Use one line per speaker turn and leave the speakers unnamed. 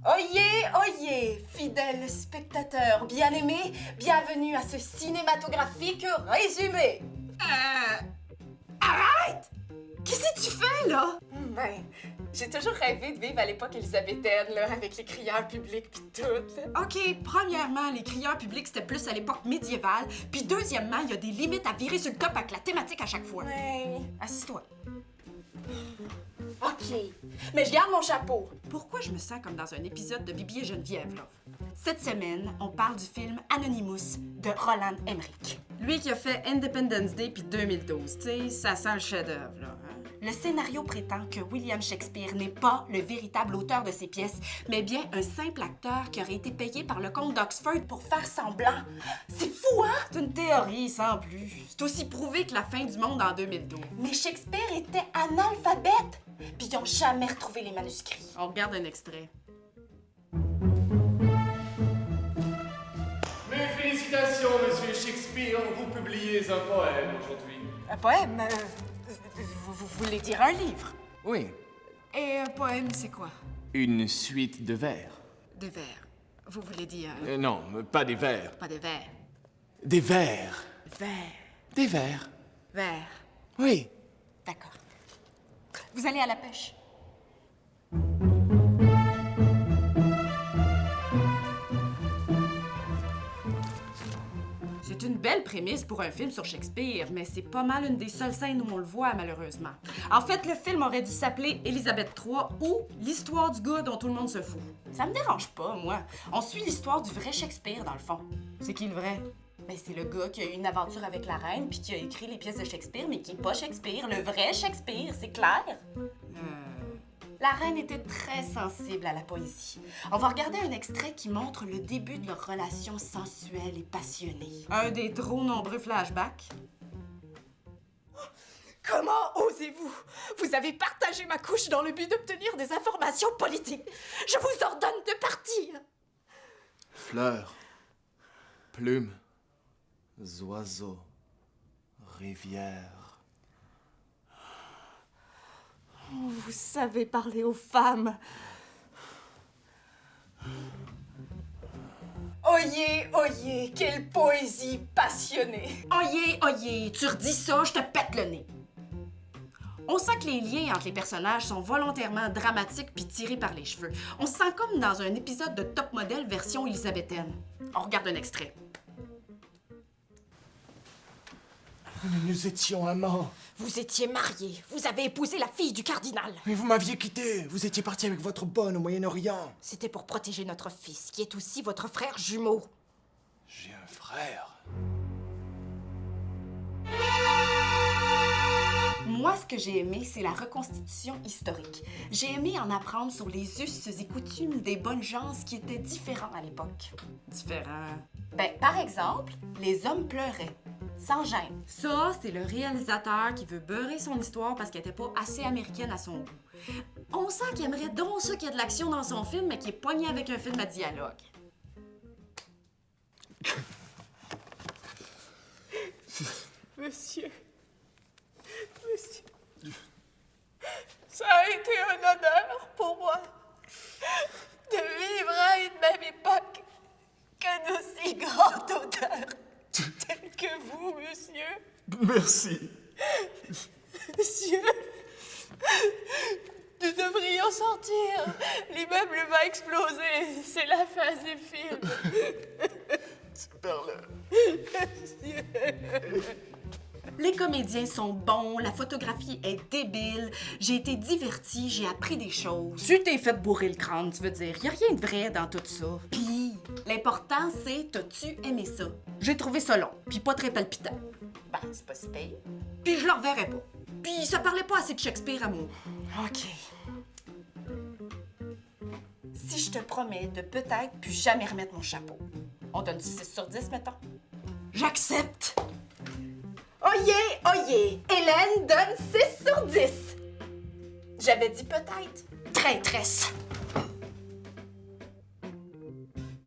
Oyez, oyez, fidèles spectateurs bien-aimés, bienvenue à ce cinématographique résumé. Arrête! Qu'est-ce que tu fais, là? Ben, j'ai toujours rêvé de vivre à l'époque élisabéthaine, là, avec les crieurs publics pis tout, là.
OK, premièrement, les crieurs publics, c'était plus à l'époque médiévale, puis deuxièmement, il y a des limites à virer sur le top avec la thématique à chaque fois.
Ouais.
Assis-toi.
OK, mais je garde mon chapeau.
Pourquoi je me sens comme dans un épisode de Bibi et Geneviève, là? Cette semaine, on parle du film Anonymous de Roland Emmerich. Lui qui a fait Independence Day puis 2012, tu sais, ça sent le chef-d'œuvre, là. Hein? Le scénario prétend que William Shakespeare n'est pas le véritable auteur de ces pièces, mais bien un simple acteur qui aurait été payé par le comte d'Oxford pour faire semblant. C'est fou, hein? C'est une théorie, sans plus. C'est aussi prouvé que la fin du monde en 2012.
Mais Shakespeare était analphabète, puis ils n'ont jamais retrouvé les manuscrits.
On regarde un extrait.
Mes félicitations, monsieur Shakespeare, vous publiez un poème aujourd'hui.
Un poème? Vous voulez dire un livre?
Oui,
Et un poème, c'est quoi?
une suite de vers.
Des vers. Vous voulez dire...
Non, pas des vers.
Pas des vers.
Des vers.
Vers.
Des vers.
Vers.
Oui.
D'accord. Vous allez à la pêche? C'est une belle prémisse pour un film sur Shakespeare, mais c'est pas mal une des seules scènes où on le voit, malheureusement. En fait, le film aurait dû s'appeler Élisabeth III ou L'histoire du gars dont tout le monde se fout. Ça me dérange pas, moi. On suit l'histoire du vrai Shakespeare, dans le fond. C'est qui le vrai? Ben, c'est le gars qui a eu une aventure avec la reine puis qui a écrit les pièces de Shakespeare, mais qui est pas Shakespeare, le vrai Shakespeare, c'est clair? La reine était très sensible à la poésie. On va regarder un extrait qui montre le début de leur relation sensuelle et passionnée. Un des trop nombreux flashbacks.
Comment osez-vous? Vous avez partagé ma couche dans le but d'obtenir des informations politiques. Je vous ordonne de partir.
Fleurs, plumes, oiseaux, rivières.
Vous savez parler aux femmes. Oyez, oyez, quelle poésie passionnée.
Oyez, oyez, tu redis ça, je te pète le nez. On sent que les liens entre les personnages sont volontairement dramatiques puis tirés par les cheveux. On se sent comme dans un épisode de Top Model version élisabéthaine. On regarde un extrait.
Nous étions amants.
Vous étiez mariés. Vous avez épousé la fille du cardinal.
Mais vous m'aviez quitté. Vous étiez parti avec votre bonne au Moyen-Orient.
C'était pour protéger notre fils, qui est aussi votre frère jumeau.
J'ai un frère.
Moi, ce que j'ai aimé, c'est la reconstitution historique. J'ai aimé en apprendre sur les us et coutumes des bonnes gens qui étaient différents à l'époque. Différents? Ben, par exemple, les hommes pleuraient. Sans gêne. Ça, c'est le réalisateur qui veut beurrer son histoire parce qu'elle était pas assez américaine à son goût. On sent qu'il aimerait donc ça qu'il y a de l'action dans son film, mais qu'il est pogné avec un film à dialogue.
Monsieur, ça a été un honneur pour moi de vivre à une même époque qu'un aussi grand auteur tel que vous, monsieur.
Merci.
Monsieur, nous devrions sortir. L'immeuble va exploser. C'est la fin du film.
Super.
Les comédiens sont bons, la photographie est débile, j'ai été divertie, j'ai appris des choses. Tu t'es fait bourrer le crâne, tu veux dire. Y a rien de vrai dans tout ça. Puis, l'important, c'est t'as-tu aimé ça? J'ai trouvé ça long, puis pas très palpitant.
Ben, c'est pas si pire.
Puis je le reverrai pas. Puis ça parlait pas assez de Shakespeare à moi.
OK. Si je te promets de peut-être plus jamais remettre mon chapeau, on donne 6 sur 10, mettons?
J'accepte!
Oyez, oyez! Hélène donne 6 sur 10. J'avais dit peut-être.
Traîtresse!